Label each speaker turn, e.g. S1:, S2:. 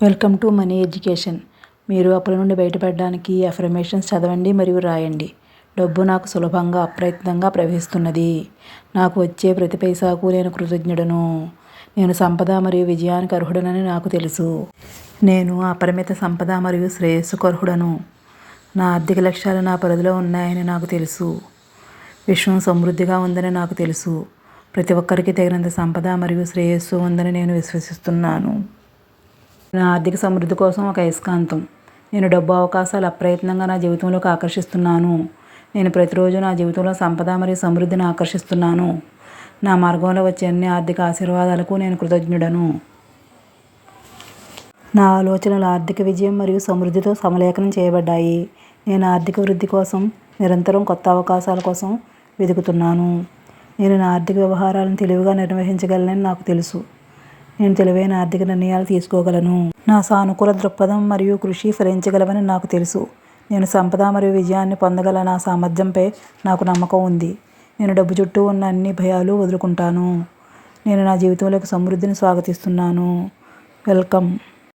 S1: Welcome to money education. మీరు అప్పుల నుండి బయటపడడానికి అఫర్మేషన్స్ చదవండి మరియు రాయండి. డబ్బు నాకు సులభంగా అప్రయత్నంగా ప్రవహిస్తున్నది. నాకు వచ్చే ప్రతి పైసాకు నేను కృతజ్ఞుడను. నేను సంపద మరియు విజయానికి అర్హుడనని నాకు తెలుసు. నేను అపరిమిత సంపద మరియు శ్రేయస్సుకు అర్హుడను. నా ఆర్థిక లక్ష్యాలు నా పరిధిలో ఉన్నాయని నాకు తెలుసు. విశ్వం సమృద్ధిగా ఉందని నాకు తెలుసు. ప్రతి ఒక్కరికి తగినంత సంపద మరియు శ్రేయస్సు ఉందని నేను విశ్వసిస్తున్నాను. నా ఆర్థిక సమృద్ధి కోసం ఒక అయస్కాంతం. నేను డబ్బు అవకాశాలు అప్రయత్నంగా నా జీవితంలోకి ఆకర్షిస్తున్నాను. నేను ప్రతిరోజు నా జీవితంలో సంపద మరియు సమృద్ధిని ఆకర్షిస్తున్నాను. నా మార్గంలో వచ్చే అన్ని ఆర్థిక ఆశీర్వాదాలకు నేను కృతజ్ఞుడను. నా ఆలోచనలు ఆర్థిక విజయం మరియు సమృద్ధితో సమలేఖనం చేయబడ్డాయి. నేను ఆర్థిక వృద్ధి కోసం నిరంతరం కొత్త అవకాశాల కోసం వెతుకుతున్నాను. నేను నా ఆర్థిక వ్యవహారాలను తెలివిగా నిర్వహించగలనని నాకు తెలుసు. నేను తెలివైన ఆర్థిక నిర్ణయాలు తీసుకోగలను. నా సానుకూల దృక్పథం మరియు కృషి ఫలించగలవని నాకు తెలుసు. నేను సంపద మరియు విజయాన్ని పొందగల నా సామర్థ్యంపై నాకు నమ్మకం ఉంది. నేను డబ్బు చుట్టూ ఉన్న అన్ని భయాలు వదులుకుంటాను. నేను నా జీవితంలోకి సమృద్ధిని స్వాగతిస్తున్నాను. వెల్కమ్.